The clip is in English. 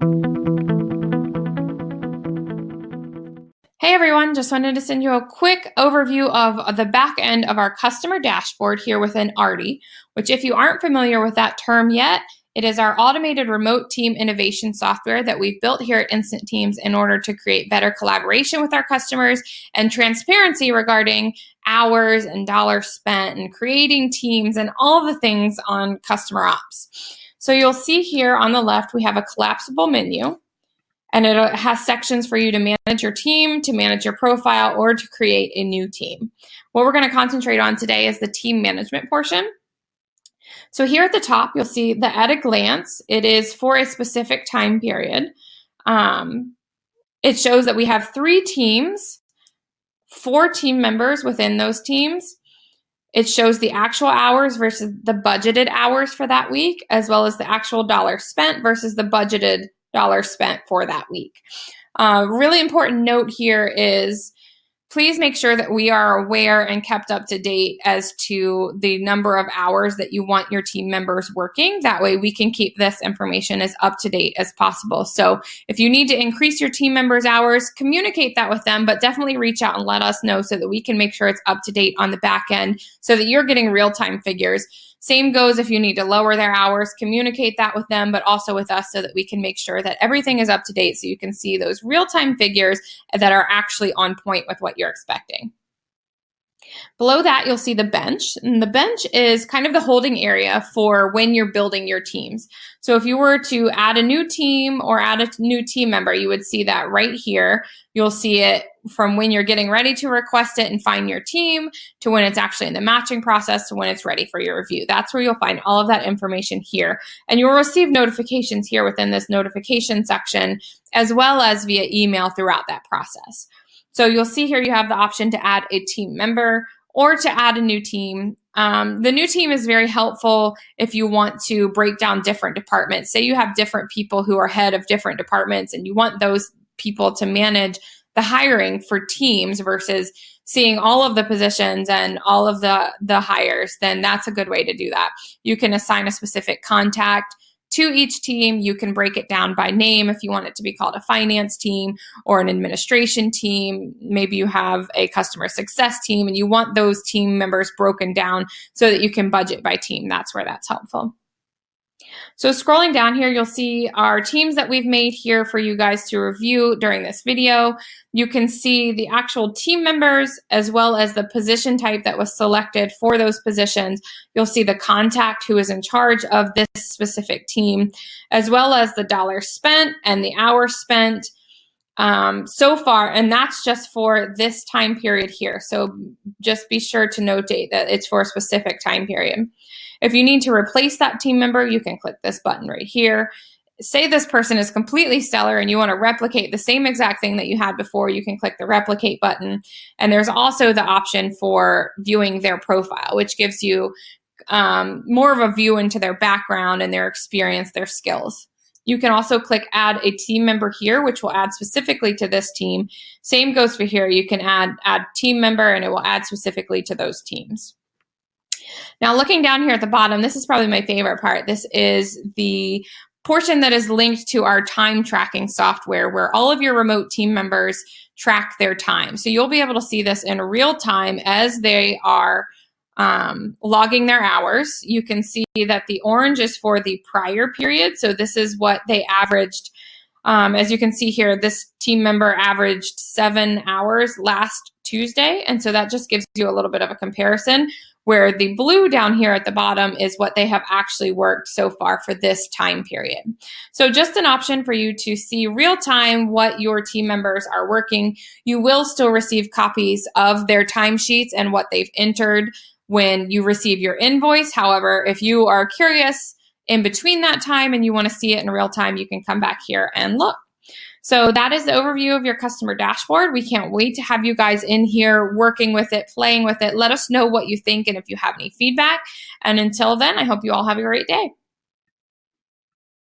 Hey everyone, just wanted to send you a quick overview of the back end of our customer dashboard here within ARTI, which if you aren't familiar with that term yet, it is our automated remote team innovation software that we've built here at Instant Teams in order to create better collaboration with our customers and transparency regarding hours and dollars spent and creating teams and all the things on customer ops. So you'll see here on the left, we have a collapsible menu. And it has sections for you to manage your team, to manage your profile, or to create a new team. What we're going to concentrate on today is the team management portion. So here at the top, you'll see that at a glance, it is for a specific time period. It shows that we have 3 teams, 4 team members within those teams. It shows the actual hours versus the budgeted hours for that week, as well as the actual dollars spent versus the budgeted dollars spent for that week. Really important note here is please make sure that we are aware and kept up to date as to the number of hours that you want your team members working. That way we can keep this information as up to date as possible. So if you need to increase your team members' hours, communicate that with them, but definitely reach out and let us know so that we can make sure it's up to date on the back end so that you're getting real-time figures. Same goes if you need to lower their hours, communicate that with them, but also with us so that we can make sure that everything is up to date so you can see those real-time figures that are actually on point with what you're expecting. Below that, you'll see the bench. And the bench is kind of the holding area for when you're building your teams. So if you were to add a new team or add a new team member, you would see that right here. You'll see it from when you're getting ready to request it and find your team to when it's actually in the matching process to when it's ready for your review. That's where you'll find all of that information here. And you'll receive notifications here within this notification section, as well as via email throughout that process. So you'll see here you have the option to add a team member or to add a new team. The new team is very helpful if you want to break down different departments. Say you have different people who are head of different departments and you want those people to manage the hiring for teams versus seeing all of the positions and all of the hires, then that's a good way to do that. You can assign a specific contact to each team. You can break it down by name if you want it to be called a finance team or an administration team. Maybe you have a customer success team and you want those team members broken down so that you can budget by team. That's where that's helpful. So scrolling down here, you'll see our teams that we've made here for you guys to review during this video. You can see the actual team members as well as the position type that was selected for those positions. You'll see the contact who is in charge of this specific team, as well as the dollars spent and the hours spent so far. And that's just for this time period here. So just be sure to notate that it's for a specific time period. If you need to replace that team member, you can click this button right here. Say this person is completely stellar and you want to replicate the same exact thing that you had before, you can click the replicate button. And there's also the option for viewing their profile, which gives you more of a view into their background and their experience, their skills. You can also click add a team member here, which will add specifically to this team. Same goes for here. You can add team member and it will add specifically to those teams. Now looking down here at the bottom, this is probably my favorite part. This is the portion that is linked to our time tracking software where all of your remote team members track their time. So you'll be able to see this in real time as they are logging their hours. You can see that the orange is for the prior period. So this is what they averaged. As you can see here, this team member averaged 7 hours last Tuesday. And so that just gives you a little bit of a comparison, where the blue down here at the bottom is what they have actually worked so far for this time period. So just an option for you to see real time what your team members are working. You will still receive copies of their timesheets and what they've entered when you receive your invoice. However, if you are curious in between that time and you want to see it in real time, you can come back here and look. So that is the overview of your customer dashboard. We can't wait to have you guys in here working with it, playing with it. Let us know what you think and if you have any feedback. And until then, I hope you all have a great day.